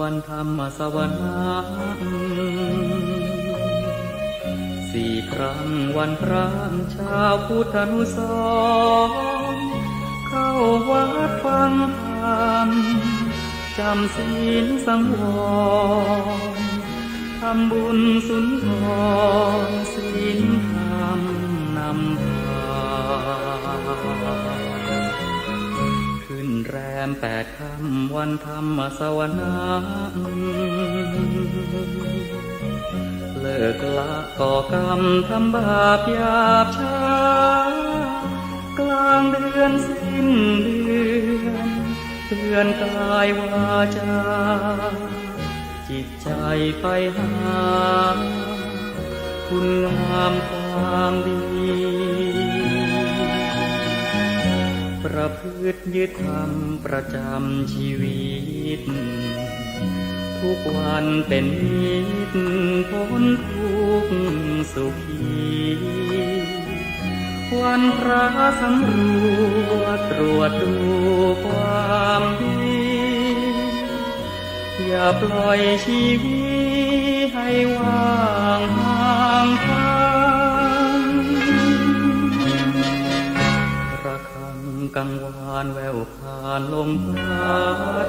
วันธรรมสวนาสี่ครั้งวันพระชาวพุทธานุสรณ์เข้าวัดฟังธรรมจำศีลสังวรทำบุญสุนทรศีลธรรมนำพาขึ้นแรม8 ค่ำวันธรรมสวนาเลิกละก่อกรรมทำบาปหยาบช้ากลางเดือนสิ้นเดือนเตือนกายวาจาจิตใจไปหาคุณงามความดีประพฤติยึดธรรมประจำชีวิตทุกวันเป็นนิจพ้นทุกข์สุขีวันพระสำรวจตรวจดูความดีอย่าปล่อยชีวิตให้ว่างห่างไกลระฆังกังวานแววผ่านลมพัด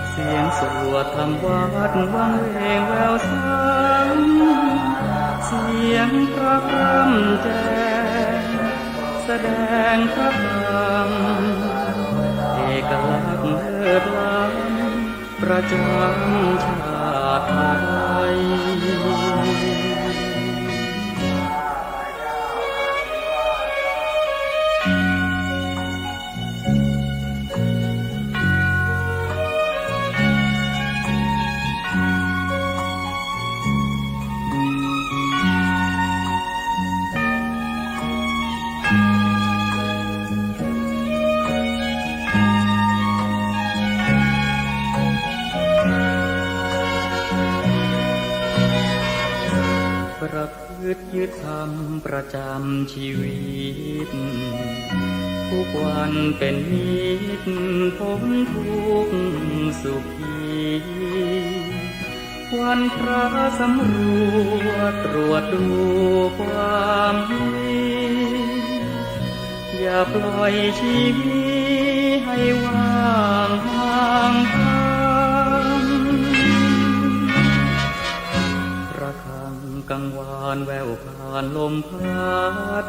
เสียงสวดธรรมวัดวังเวงแววซ้ำเสียงพระพร่ำแจ้งแสดงพระธรรมเอกลักษณ์เลิศล้ำประจำชาติไทยประพฤติยึดธรรมประจำชีวิตทุกวันเป็นนิจพ้นทุกข์สุขีวันพระสำรวจตรวจดูความดีอย่าปล่อยชีวิตให้ว่างห่างไกลกังวานแววผ่านลมพัด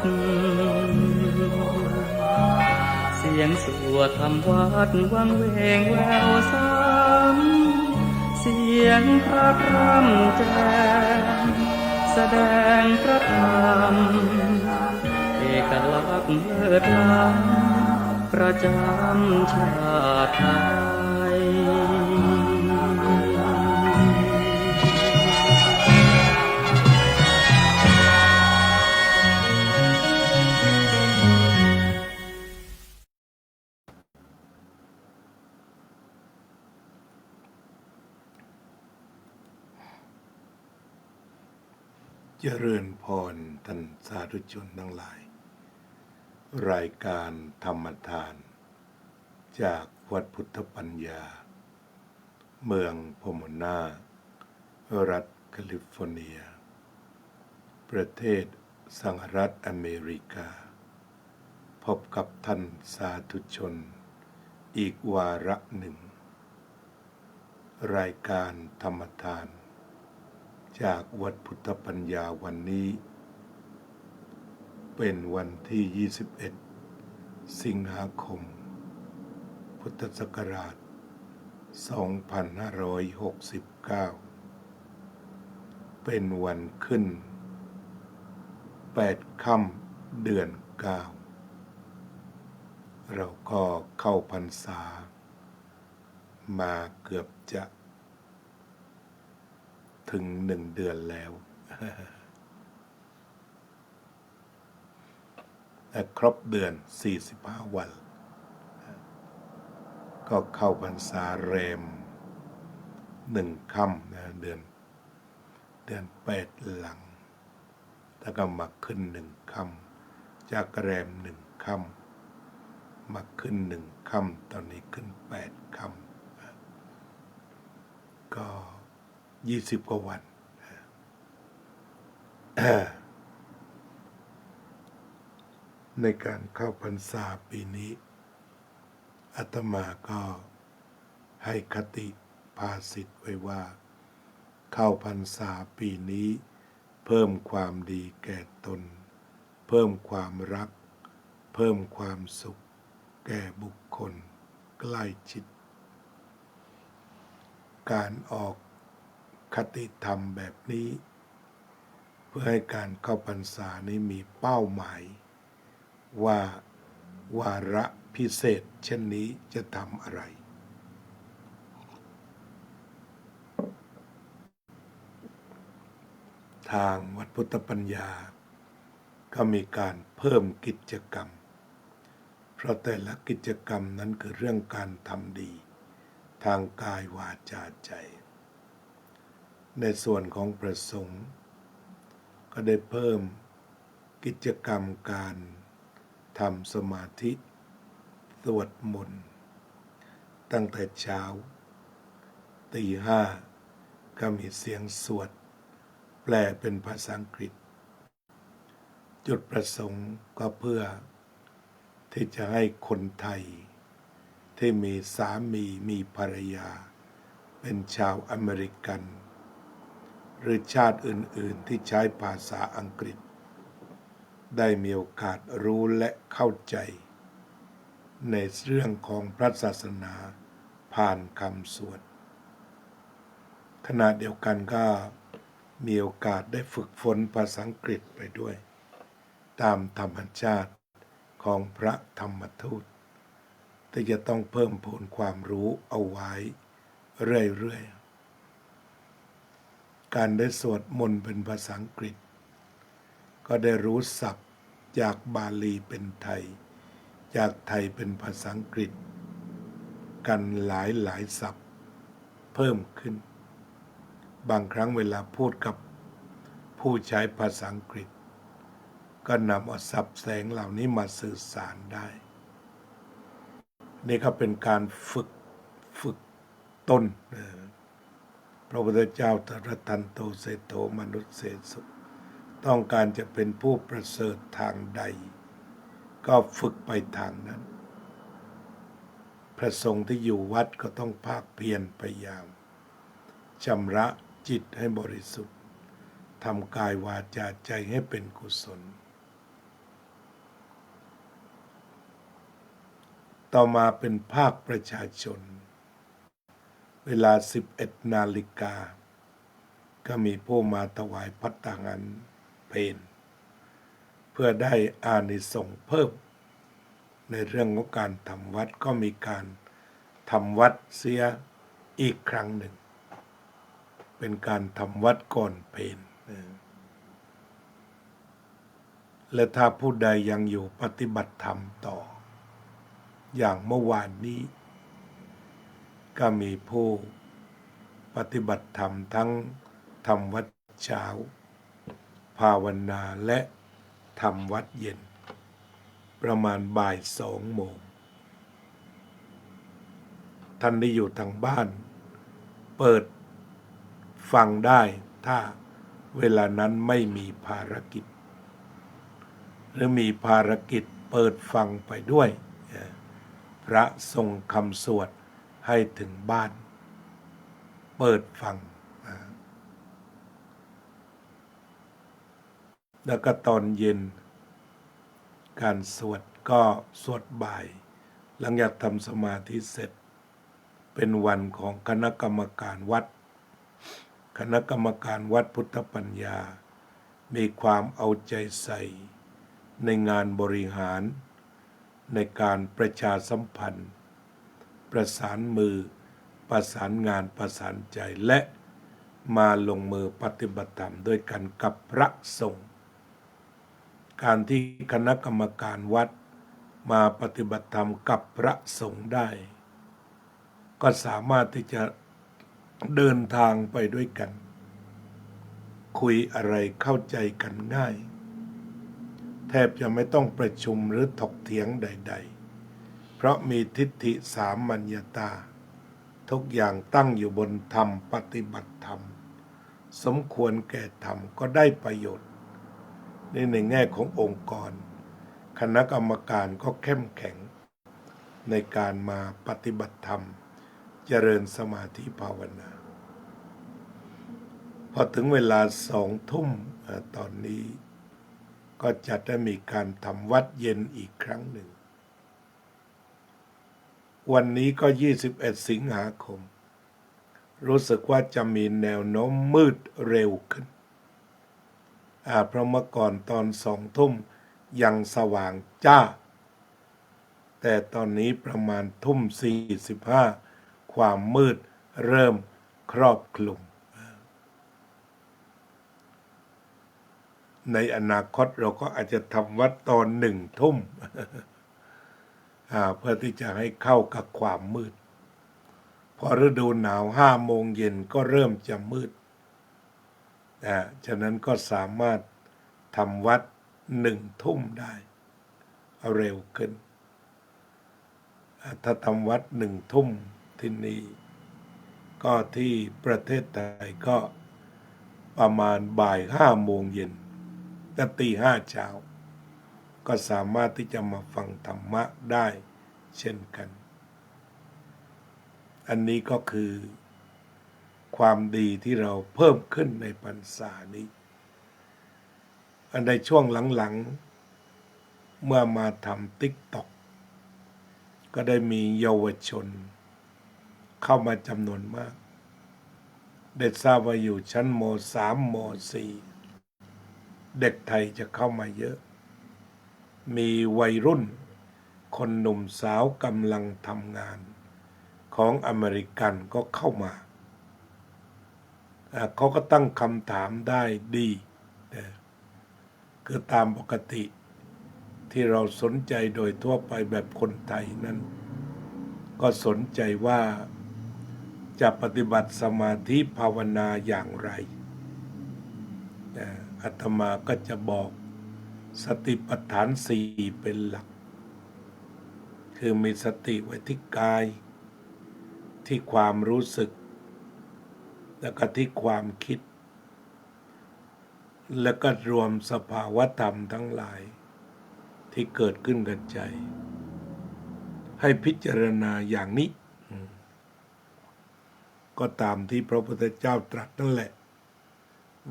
เสียงสวดธรรมวัดวังเวงแววซ้ำเสียงพระพร่ำแจ้งแสดงพระธรรมเอกลักษณ์เลิศล้ำประจำชาติไทยเจริญพรท่านสาธุชนทั้งหลาย รายการธรรมทานจากวัดพุทธปัญญาเมืองโพโมนารัฐแคลิฟอร์เนียประเทศสหรัฐอเมริกาพบกับท่านสาธุชนอีกวาระหนึ่งรายการธรรมทานจากวัดพุทธปัญญาวันนี้เป็นวันที่ 21 สิงหาคม พุทธศักราช 2569 เป็นวันขึ้น 8 ค่ำเดือน 9 เราก็เข้าพรรษามาเกือบจะถึง1 เดือนแล้วและครบเดือน45 วันก็เข้าพรรษาแรม1 ค่ำนะเดือน8 หลังแล้วก็มาขึ้น1 ค่ำจากแรม1 ค่ำมาขึ้น1 ค่ำตอนนี้ขึ้น8 ค่ำ 20 กว่าวัน ในการเข้าพรรษาปีนี้อาตมาก็ให้คติภาษิตไว้ว่าเข้าพรรษาปีนี้เพิ่มความดีแก่ตนเพิ่มความรักเพิ่มความสุขแก่บุคคลใกล้ชิดการออกคติธรรมแบบนี้เพื่อให้การเข้าพรรษานี้มีเป้าหมายว่าวาระพิเศษเช่นนี้จะทำอะไรทางวัดพุทธปัญญาก็มีการเพิ่มกิจกรรมเพราะแต่ละกิจกรรมนั้นคือเรื่องการทำดีทางกายวาจาใจในส่วนของพระสงฆ์ก็ได้เพิ่มกิจกรรมการทำสมาธิสวดมนต์ตั้งแต่เช้าตี 5ก็มีเสียงสวดแปลเป็นภาษาอังกฤษจุดประสงค์ก็เพื่อที่จะให้คนไทยที่มีสามีมีภรรยาเป็นชาวอเมริกันหรือชาติอื่นๆที่ใช้ภาษาอังกฤษได้มีโอกาสรู้และเข้าใจในเรื่องของพระศาสนาผ่านคำสวดขณะเดียวกันก็มีโอกาสได้ฝึกฝนภาษาอังกฤษไปด้วยตามธรรมชาติของพระธรรมทูตที่จะต้องเพิ่มพูนความรู้เอาไว้เรื่อยๆการได้สวดมนต์เป็นภาษาอังกฤษก็ได้รู้ศัพท์จากบาลีเป็นไทยจากไทยเป็นภาษาอังกฤษกันหลายศัพท์เพิ่มขึ้นบางครั้งเวลาพูดกับผู้ใช้ภาษาอังกฤษก็นำเอาศัพท์แสงเหล่านี้มาสื่อสารได้นี่ก็เป็นการฝึกต้นพระพุทธเจ้าตรัสทันโตเสโธมนุสเสสุต้องการจะเป็นผู้ประเสริฐทางใดก็ฝึกไปทางนั้นพระสงฆ์ที่อยู่วัดก็ต้องภาคเพียรพยายามชำระจิตให้บริสุทธิ์ทำกายวาจาใจให้เป็นกุศลต่อมาเป็นภาคประชาชนเวลา 11 นาฬิกาก็มีผู้มาถวายภัตตาหารเพลเพื่อได้อานิสงส์เพิ่มในเรื่องของการทำวัดก็มีการทำวัดเสียอีกครั้งหนึ่งเป็นการทำวัดก่อนเพลและถ้าผู้ใดยังอยู่ปฏิบัติธรรมต่ออย่างเมื่อวานนี้ก็มีผู้ปฏิบัติธรรมทั้งทำวัดเช้าภาวนาและทำวัดเย็นประมาณบ่าย 2 โมงท่านที่อยู่ทางบ้านเปิดฟังได้ถ้าเวลานั้นไม่มีภารกิจหรือมีภารกิจเปิดฟังไปด้วยพระทรงคำสวดให้ถึงบ้านเปิดฟังแล้วก็ตอนเย็นการสวดก็สวดบ่ายหลังจากทำสมาธิเสร็จเป็นวันของคณะกรรมการวัดคณะกรรมการวัดพุทธปัญญามีความเอาใจใส่ในงานบริหารในการประชาสัมพันธ์ประสานมือประสานงานประสานใจและมาลงมือปฏิบัติธรรมด้วยกันกับพระสงฆ์การที่คณะกรรมการวัดมาปฏิบัติธรรมกับพระสงฆ์ได้ก็สามารถที่จะเดินทางไปด้วยกันคุยอะไรเข้าใจกันง่ายแทบจะไม่ต้องประชุมหรือถกเถียงใดๆเพราะมีทิฏฐิสามัญญตาทุกอย่างตั้งอยู่บนธรรมปฏิบัติธรรม สมควรแก่ธรรมก็ได้ประโยชน์ในแง่ขององค์กรคณะกรรมการก็เข้มแข็งในการมาปฏิบัติธรรมเจริญสมาธิภาวนาพอถึงเวลา20:00 ตอนนี้ก็จะได้มีการทำวัดเย็นอีกครั้งหนึ่งวันนี้ก็21 สิงหาคมรู้สึกว่าจะมีแนวโน้มมืดเร็วขึ้นเพราะเมื่อก่อนตอน20:00ยังสว่างจ้าแต่ตอนนี้ประมาณ20:45ความมืดเริ่มครอบคลุมในอนาคตเราก็อาจจะทำวัดตอน1:00เพื่อที่จะให้เข้ากับความมืดพอฤดูหนาว5:00 ก็เริ่มจะมืดฉะนั้นก็สามารถทำวัด1:00ได้เร็วขึ้นถ้าทำวัด1:00ที่นี่ก็ที่ประเทศไทยก็ประมาณบ่าย5:00แต่5:00เช้าก็สามารถที่จะมาฟังธรรมะได้เช่นกันอันนี้ก็คือความดีที่เราเพิ่มขึ้นในพรรษานี้อันในช่วงหลังๆเมื่อมาทำTikTokก็ได้มีเยาวชนเข้ามาจำนวนมากได้ทราบว่าอยู่ชั้นม.3 ม.4 เด็กไทยจะเข้ามาเยอะมีวัยรุ่นคนหนุ่มสาวกำลังทำงานของอเมริกันก็เข้ามาเขาก็ตั้งคำถามได้ดีคือตามปกติที่เราสนใจโดยทั่วไปแบบคนไทยนั้นก็สนใจว่าจะปฏิบัติสมาธิภาวนาอย่างไรอาตมาก็จะบอกสติปัฏฐาน4เป็นหลักคือมีสติไว้ที่กายที่ความรู้สึกแล้วก็ที่ความคิดแล้วก็รวมสภาวะธรรมทั้งหลายที่เกิดขึ้นกับใจให้พิจารณาอย่างนี้ก็ตามที่พระพุทธเจ้าตรัสนั่นแหละ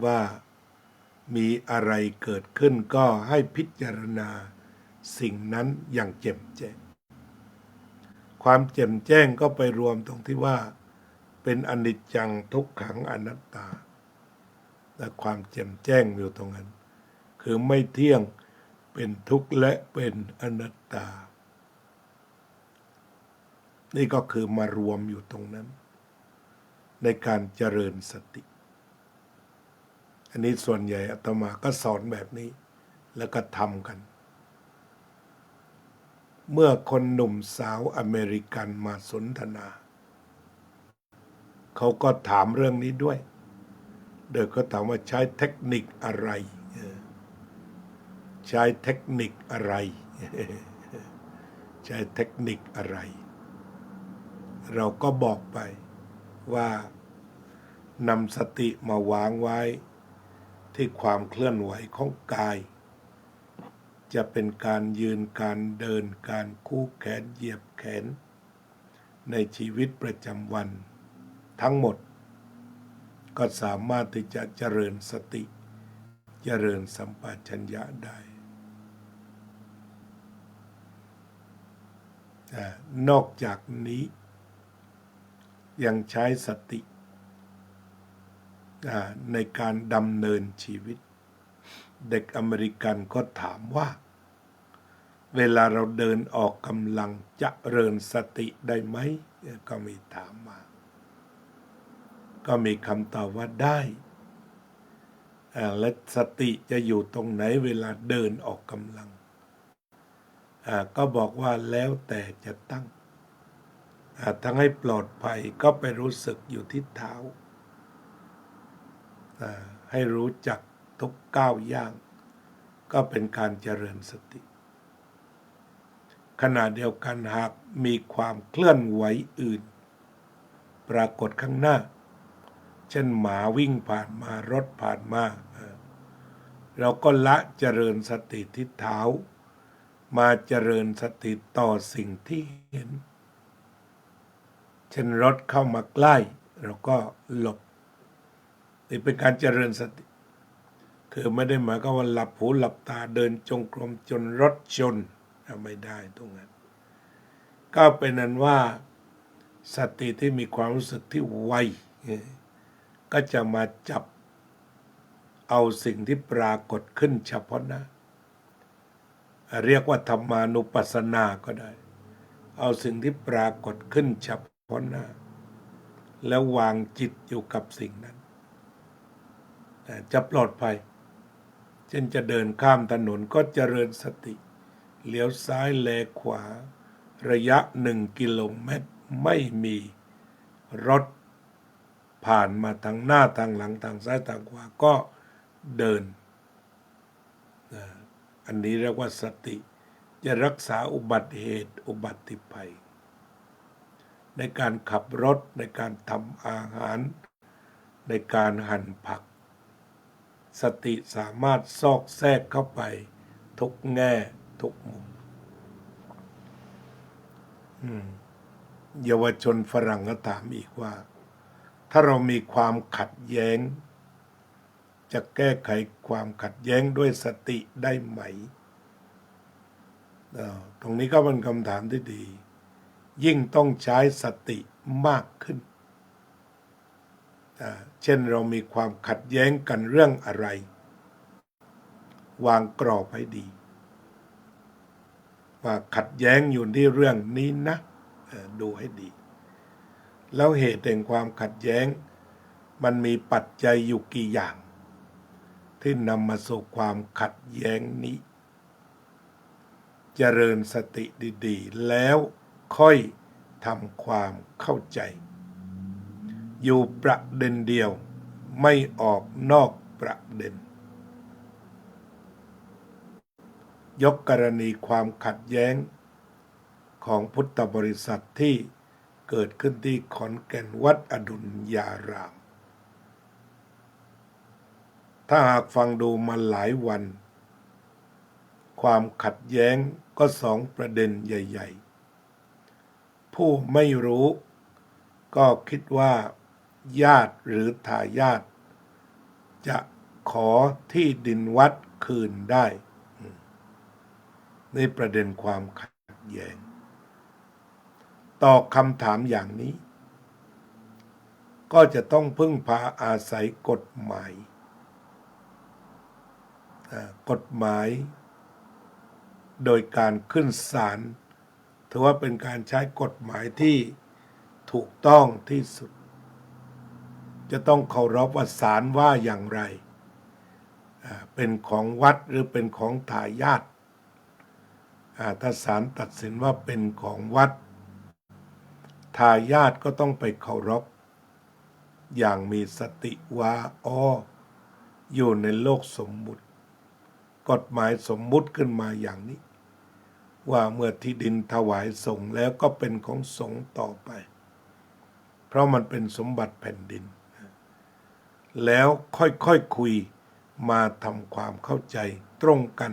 ว่ามีอะไรเกิดขึ้นก็ให้พิจารณาสิ่งนั้นอย่างแจ่มแจ้งความแจ่มแจ้งก็ไปรวมตรงที่ว่าเป็นอนิจจังทุกขังอนัตตาและความแจ่มแจ้งอยู่ตรงนั้นคือไม่เที่ยงเป็นทุกข์และเป็นอนัตตานี่ก็คือมารวมอยู่ตรงนั้นในการเจริญสติอันนี้ส่วนใหญ่อาตมาก็สอนแบบนี้แล้วก็ทำกันเมื่อคนหนุ่มสาวอเมริกันมาสนทนาเขาก็ถามเรื่องนี้ด้วยโดยเขาถามว่าใช้เทคนิคอะไรใช้เทคนิคอะไรใช้เทคนิคอะไรเราก็บอกไปว่านำสติมาวางไว้ที่ความเคลื่อนไหวของกายจะเป็นการยืนการเดินการคู่แขนเหยียบแขนในชีวิตประจำวันทั้งหมดก็สามารถที่จะเจริญสติเจริญสัมปชัญญะได้นอกจากนี้ยังใช้สติในการดำเนินชีวิตเด็กอเมริกันก็ถามว่าเวลาเราเดินออกกำลังเจริญสติได้ไหมก็มีถามมาก็มีคำตอบว่าได้และสติจะอยู่ตรงไหนเวลาเดินออกกำลังก็บอกว่าแล้วแต่จะตั้งทั้งให้ปลอดภัยก็ไปรู้สึกอยู่ที่เท้าให้รู้จักทุกก้าวย่างก็เป็นการเจริญสติขณะเดียวกันหากมีความเคลื่อนไหวอื่นปรากฏข้างหน้า เช่นหมาวิ่งผ่านมารถผ่านมาเราก็ละเจริญสติที่เท้ามาเจริญสติต่อสิ่งที่เห็นเช่นรถเข้ามาใกล้เราก็หลบนี่เป็นการเจริญสติคือไม่ได้หมายความว่าหลับหูหลับตาเดินจงกรมจนรถชนไม่ได้ตรงนั้นก็เป็นนั้นว่าสติที่มีความรู้สึกที่ไวก็จะมาจับเอาสิ่งที่ปรากฏขึ้นเฉพาะหน้าเรียกว่าธรรมานุปัสสนาก็ได้เอาสิ่งที่ปรากฏขึ้นเฉพาะหน้าแล้ววางจิตอยู่กับสิ่งนั้นจะปลอดภัยเช่นจะเดินข้ามถนนก็เจริญสติเลี้ยวซ้ายแลขวาระยะ1 กิโลเมตรไม่มีรถผ่านมาทางหน้าทางหลังทางซ้ายทางขวาก็เดินอันนี้เรียกว่าสติจะรักษาอุบัติเหตุอุบัติภัยในการขับรถในการทำอาหารในการหั่นผักสติสามารถซอกแทรกเข้าไปทุกแง่ทุกมุมเยาวชนฝรั่งก็ถามอีกว่าถ้าเรามีความขัดแย้งจะแก้ไขความขัดแย้งด้วยสติได้ไหมตรงนี้ก็เป็นคำถามที่ดียิ่งต้องใช้สติมากขึ้นเช่นเรามีความขัดแย้งกันเรื่องอะไรวางกรอบให้ดีว่าขัดแย้งอยู่ที่เรื่องนี้นะดูให้ดีแล้วเหตุแห่งความขัดแย้งมันมีปัจจัยอยู่กี่อย่างที่นำมาสู่ความขัดแย้งนี้เจริญสติดีๆแล้วค่อยทำความเข้าใจอยู่ประเด็นเดียวไม่ออกนอกประเด็นยกกรณีความขัดแย้งของพุทธบริษัทที่เกิดขึ้นที่ขอนแก่นวัดอดุลยารามถ้าหากฟังดูมาหลายวันความขัดแย้งก็2 ประเด็นใหญ่ๆผู้ไม่รู้ก็คิดว่าญาติหรือทายาทจะขอที่ดินวัดคืนได้ในประเด็นความขัดแย้งตอบคำถามอย่างนี้ก็จะต้องพึ่งพาอาศัยกฎหมายโดยการขึ้นศาลถือว่าเป็นการใช้กฎหมายที่ถูกต้องที่สุดจะต้องเคารพว่าศาลว่าอย่างไรเป็นของวัดหรือเป็นของทายาทถ้าศาลตัดสินว่าเป็นของวัดทายาทก็ต้องไปเคารพอย่างมีสติว่าอยู่ในโลกสมมุติกฎหมายสมมุติขึ้นมาอย่างนี้ว่าเมื่อที่ดินถวายสงฆ์แล้วก็เป็นของสงฆ์ต่อไปเพราะมันเป็นสมบัติแผ่นดินแล้วค่อยๆคุยมาทำความเข้าใจตรงกัน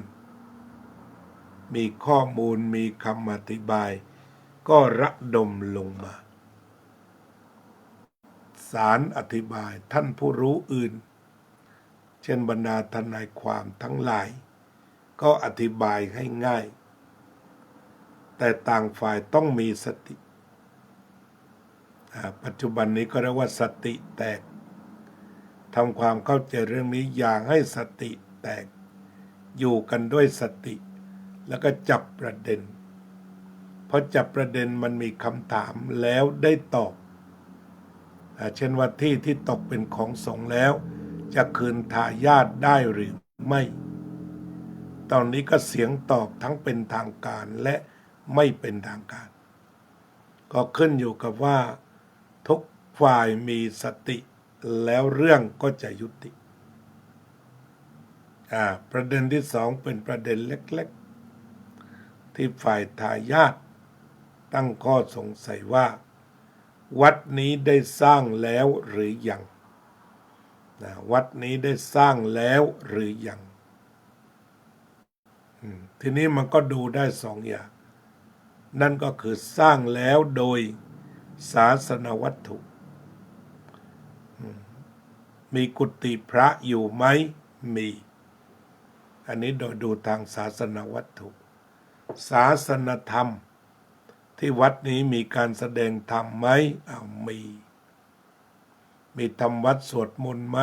มีข้อมูลมีคำอธิบายก็ระดมลงมาศาลอธิบายท่านผู้รู้อื่นเช่นบรรดาทนายความทั้งหลายก็อธิบายให้ง่ายแต่ต่างฝ่ายต้องมีสติปัจจุบันนี้ก็เรียกว่าสติแตกทำความเข้าใจเรื่องนี้อย่าให้สติแตกอยู่กันด้วยสติแล้วก็จับประเด็นพอจับประเด็นมันมีคำถามแล้วได้ตอบเช่นว่าที่ตกเป็นของสงฆ์แล้วจะคืนทายาทได้หรือไม่ตอนนี้ก็เสียงตอบทั้งเป็นทางการและไม่เป็นทางการก็ขึ้นอยู่กับว่าทุกฝ่ายมีสติแล้วเรื่องก็จะยุติประเด็นที่2เป็นประเด็นเล็กๆที่ฝ่ายทายาทตั้งข้อสงสัยว่าวัดนี้ได้สร้างแล้วหรือยัง วัดนี้ได้สร้างแล้วหรือยังทีนี้มันก็ดูได้สองอย่างนั่นก็คือสร้างแล้วโดยศาสนวัตถุมีกุฏิพระอยู่ไหมมีอันนี้โดยดูทางศาสนวัตถุศาสนธรรมที่วัดนี้มีการแสดงธรรมไหมมีทำวัดสวดมนต์ไหม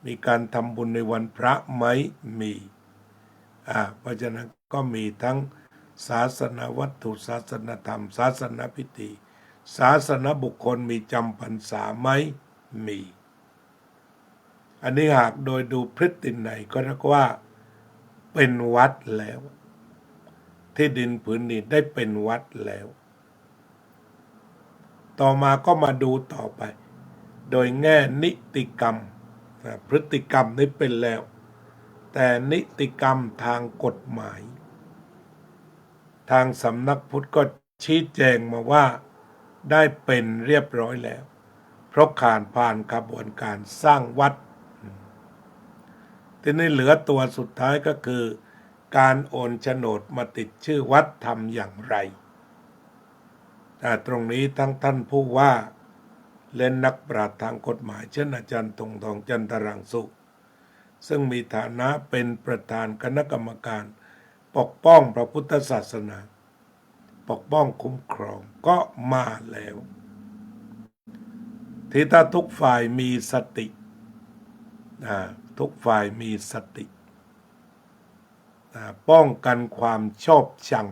มีการทำบุญในวันพระไหมมีเพราะฉะนั้นก็มีทั้งศาสนวัตถุศาสนธรรมศาสนพิธีศาสนบุคคลมีจำพรรษาไหมมีอันนี้หากโดยดูพฤตินัยก็เรียกว่าเป็นวัดแล้วที่ดินผืนนี้ได้เป็นวัดแล้วต่อมาก็มาดูต่อไปโดยแง่นิติกรรมพฤติกรรมนี้เป็นแล้วแต่นิติกรรมทางกฎหมายทางสำนักพุทธก็ชี้แจงมาว่าได้เป็นเรียบร้อยแล้วเพราะผ่านกระบวนการสร้างวัดทีนี้เหลือตัวสุดท้ายก็คือการโอนโฉนดมาติดชื่อวัดทำอย่างไรตรงนี้ทั้งท่านผู้ว่าและนักปราชญ์ทางกฎหมายเช่นอาจารย์ธงทองจันทรังสุขซึ่งมีฐานะเป็นประธานคณะกรรมการปกป้องพระพุทธศาสนาปกป้องคุ้มครองก็มาแล้วที่ถ้าทุกฝ่ายมีสติทุกฝ่ายมีสติป้องกันความชอบชัง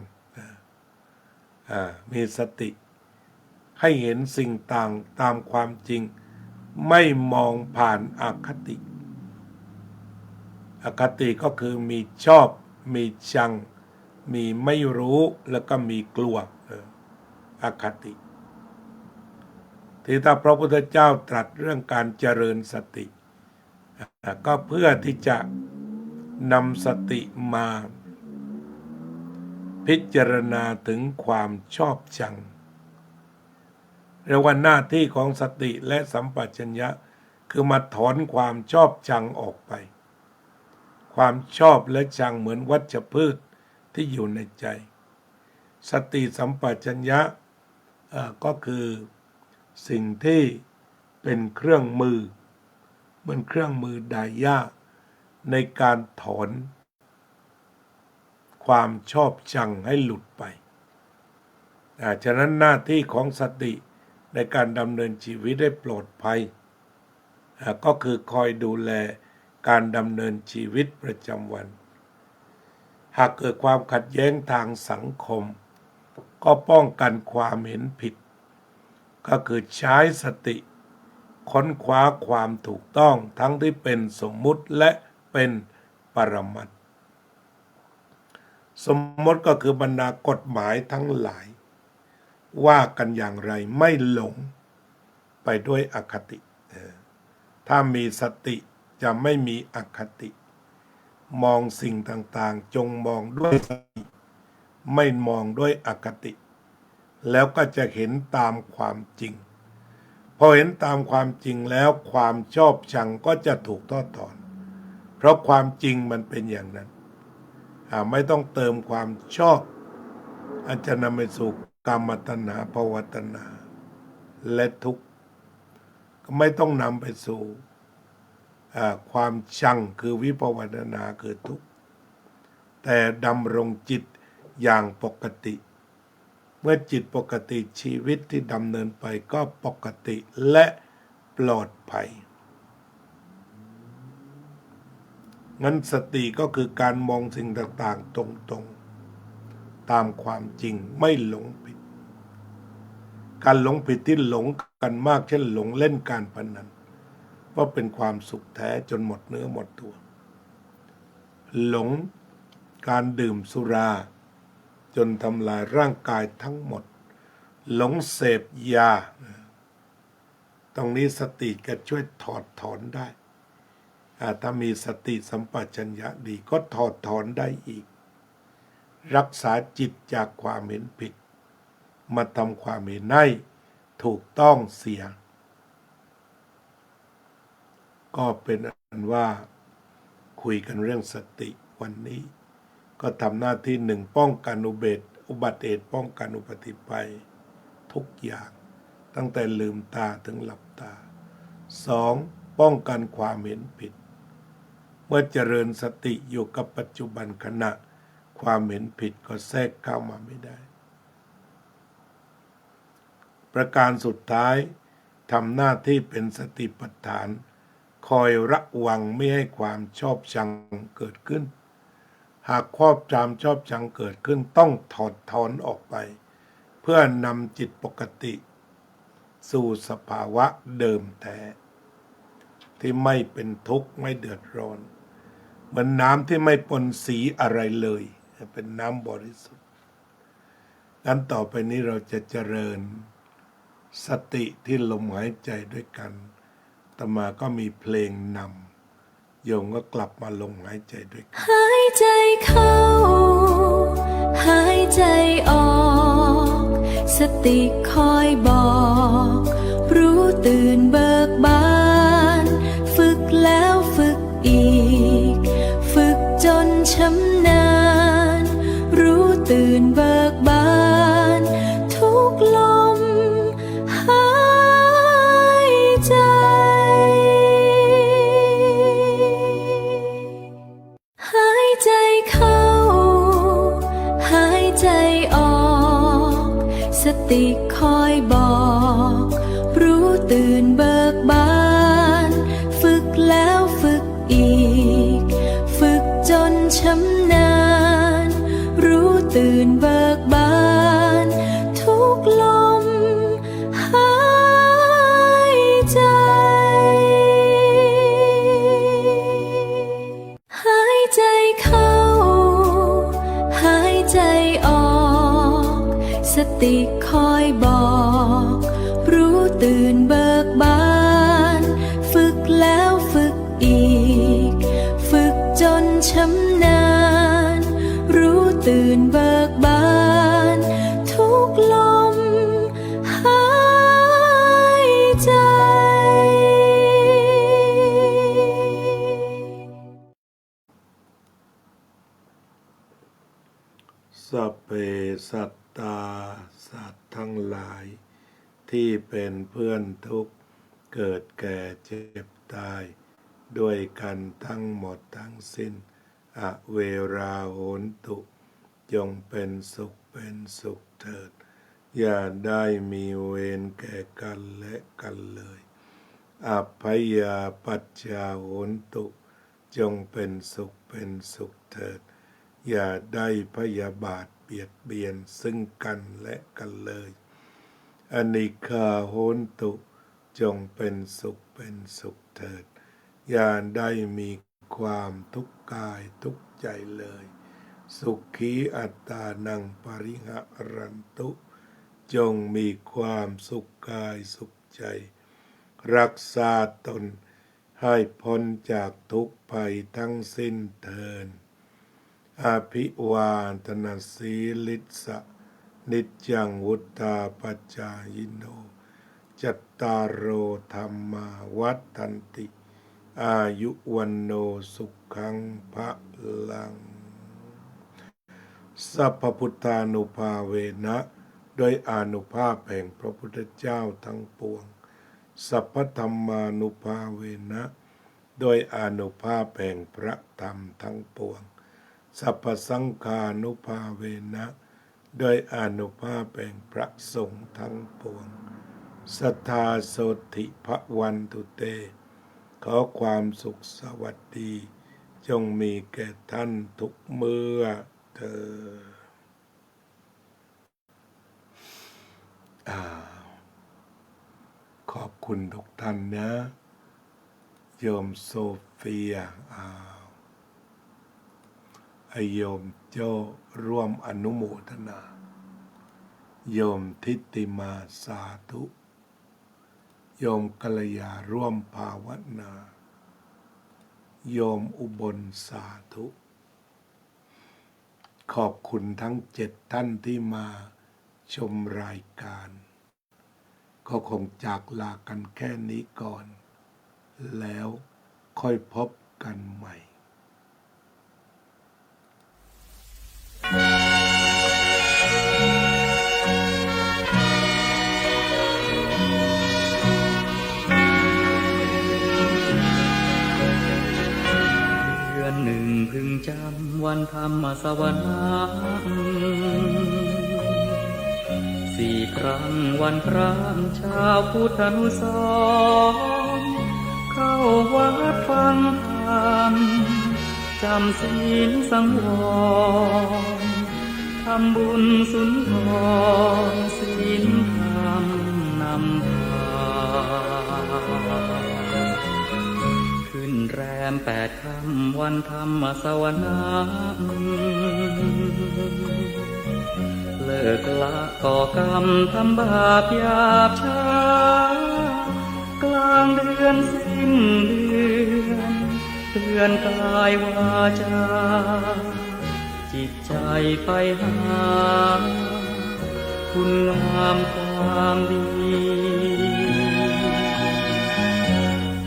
มีสติให้เห็นสิ่งต่างตามความจริงไม่มองผ่านอคติอคติก็คือมีชอบมีชังมีไม่รู้แล้วก็มีกลัวอคติที่ถ้าพระพุทธเจ้าตรัสเรื่องการเจริญสติก็เพื่อที่จะนำสติมาพิจารณาถึงความชอบชังเรียกว่าหน้าที่ของสติและสัมปชัญญะคือมาถอนความชอบชังออกไปความชอบและชังเหมือนวัชพืชที่อยู่ในใจสติสัมปชัญญะก็คือสิ่งที่เป็นเครื่องมือเหมือนเครื่องมือไดย่าในการถอนความชอบชังให้หลุดไปฉะนั้นหน้าที่ของสติในการดำเนินชีวิตได้ปลอดภัยก็คือคอยดูแลการดำเนินชีวิตประจำวันหากเกิดความขัดแย้งทางสังคมก็ป้องกันความเห็นผิดก็คือใช้สติค้นคว้าความถูกต้องทั้งที่เป็นสมมุติและเป็นปรมัตถ์สมมติก็คือบรรดากฎหมายทั้งหลายว่ากันอย่างไรไม่หลงไปด้วยอคติถ้ามีสติจะไม่มีอคติมองสิ่งต่างๆจงมองด้วยสติไม่มองด้วยอคติแล้วก็จะเห็นตามความจริงพอเห็นตามความจริงแล้วความชอบชังก็จะถูกทอดถอนเพราะความจริงมันเป็นอย่างนั้นไม่ต้องเติมความชอบอาจจะนำไปสู่กามตัณหาภวตัณหาและทุกข์ไม่ต้องนำไปสู่ความชังคือวิภวตัณหาคือทุกข์แต่ดำรงจิตอย่างปกติเมื่อจิตปกติชีวิตที่ดำเนินไปก็ปกติและปลอดภัยงั้นสติก็คือการมองสิ่งต่างๆตรงๆตามความจริงไม่หลงผิดการหลงผิดที่หลงกันมากเช่นหลงเล่นการพนันว่าเป็นความสุขแท้จนหมดเนื้อหมดตัวหลงการดื่มสุราจนทำลายร่างกายทั้งหมดหลงเสพยาตรงนี้สติก็ช่วยถอดถอนได้ถ้ามีสติสัมปชัญญะดีก็ถอดถอนได้อีกรักษาจิตจากความเห็นผิดมาทำความเห็นให้ถูกต้องเสีย ก็เป็นอันว่าคุยกันเรื่องสติวันนี้ก็ทำหน้าที่หนึ่งป้องกันอุบัติเหตุป้องกันอุบัติภัยทุกอย่างตั้งแต่ลืมตาถึงหลับตาสองป้องกันความเห็นผิดเมื่อเจริญสติอยู่กับปัจจุบันขณะความเห็นผิดก็แทรกเข้ามาไม่ได้ประการสุดท้ายทำหน้าที่เป็นสติปัฏฐานคอยระวังไม่ให้ความชอบชังเกิดขึ้นหากความชอบชังเกิดขึ้นต้องถอดถอนออกไปเพื่อนำจิตปกติสู่สภาวะเดิมแท้ที่ไม่เป็นทุกข์ไม่เดือดร้อนเหมือนน้ำที่ไม่ปนสีอะไรเลยเป็นน้ำบริสุทธิ์งั้นต่อไปนี้เราจะเจริญสติที่ลมหายใจด้วยกันต่อมาก็มีเพลงนำโยมก็กลับมาลมหายใจด้วยกันหายใจเข้าหายใจออกสติคอยบอกรู้ตื่นเบิกบานฝึกแล้วฝึกอีกฝึกจนชำนาญรู้ตื่นเบิกบานทุกลมหายใจหายใจเข้าหายใจออกสติคอยบอกรู้ตื่นเบิกบานฝึกแล้วฝึกอีกฝึกจนชำนาญรู้ตื่นเบิกบานทุกลมหายใจหายใจเข้าหายใจออกสติคอยบอกรู้ตื่นเบิกบานฝึกแล้วฝึกอีกฝึกจนชำนาญรู้ตื่นเบิกบานทุกลมหายใจสัพเพสัตตาสัตว์ทั้งหลายที่เป็นเพื่อนทุกข์เกิดแก่เจ็บตายด้วยกันทั้งหมดทั้งสิ้นอเวราโหนตุจงเป็นสุขเถิดอย่าได้มีเวรแก่กันและกันเลยอัพพยาปัจจาโหนตุจงเป็นสุขเถิดอย่าได้พยาบาทเบียดเบียนซึ่งกันและกันเลยอนิฆาโหนตุจงเป็นสุขเถิดอย่าได้มีความทุกข์กายทุกข์ใจเลยสุขีอัตตานังปริหะรันตุจงมีความสุขกายสุขใจรักษาตนให้พ้นจากทุกภัยทั้งสิ้นเถิดอภิวาทนาสีลิสะนิจจังวุธาปัจจายโนจัตตารโอธรรมาวัฏฏันติอายุวันโนสุขังภะลังสัพพุทธานุภาเวนะโดยอานุภาพแห่งพระพุทธเจ้าทั้งปวงสัพพธรรมานุภาเวนะโดยอานุภาพแห่งพระธรรมทั้งปวงสัพพสังฆานุภาเวนะโดยอานุภาพแห่งพระสงฆ์ทั้งปวงสัทธาโสธิภวันตุเตขอความสุขสวัสดีจงมีแก่ท่านทุกเมื่อเธอขอบคุณทุกท่านนะโยมโซเฟียโยมโจ้ร่วมอนุโมทนาโยมทิติมาสาธุโยมกัลยาร่วมภาวนาโยมอุบลสาธุขอบคุณทั้ง7ท่านที่มาชมรายการก็คงจากลากันแค่นี้ก่อนแล้ว ค่อยพบกันใหม่ เดือนหนึ่งพึงจำวันธรรมสวนาสี่ครั้งวันพระชาวพุทธานุสรณ์เข้าวัดฟังธรรมจำศีลสังวรทำบุญสุนทรศีลธรรมนำพาขึ้นแรม8 ค่ำวันธรรมสวนาเลิกละก่อกรรมทำบาปหยาบช้ากลางเดือนสิ้นเดือนเตือนกายวาจาจิตใจไปหาคุณงามความดี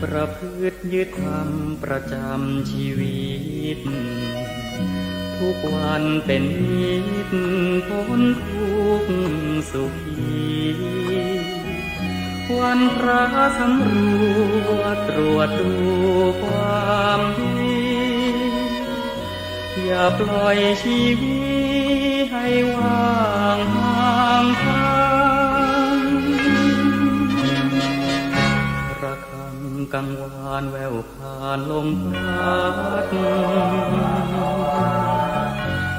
ประพฤติยึดธรรมประจำชีวิตทุกวันเป็นนิจพ้นทุกข์สุขีวันพระสำรวจตรวจดูความดีอย่าปล่อยชีวิตให้ว่างห่างทางระฆังกังวานแววผ่านลมพัด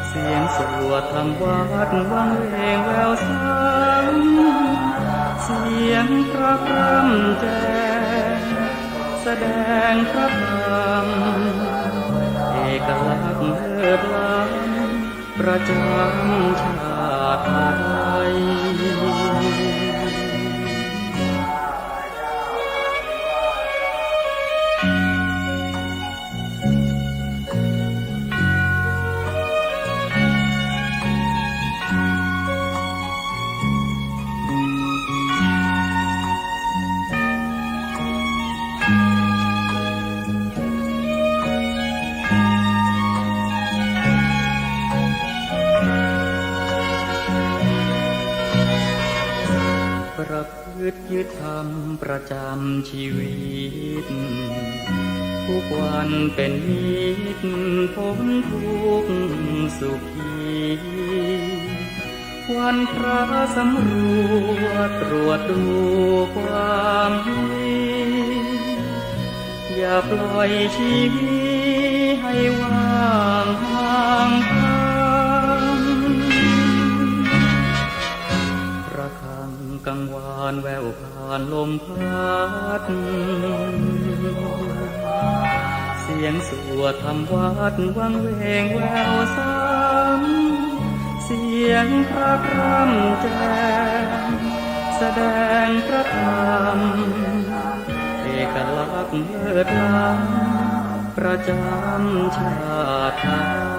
เสียงสวดธรรมวัดวังเวงแววซ้ำเสียงพระพร่ำแจ้งแสดงพระธรรมเอกลักษณ์เลิศล้ำประจำชาติไทยประพฤติยึดธรรมประจำชีวิตทุกวันเป็นนิจพ้นทุกข์สุขีวันพระสำรวจตรวจดูความดีอย่าปล่อยชีวิตให้ว่างห่างทางระฆังกังวานแววผ่านลมพัดเสียงสวดธรรมวัดวังเวงแววซ้ำเสียงพระพร่ำแจ้งแสดงพระธรรมเอกลักษณ์เลิศล้ำประจำชาติไทย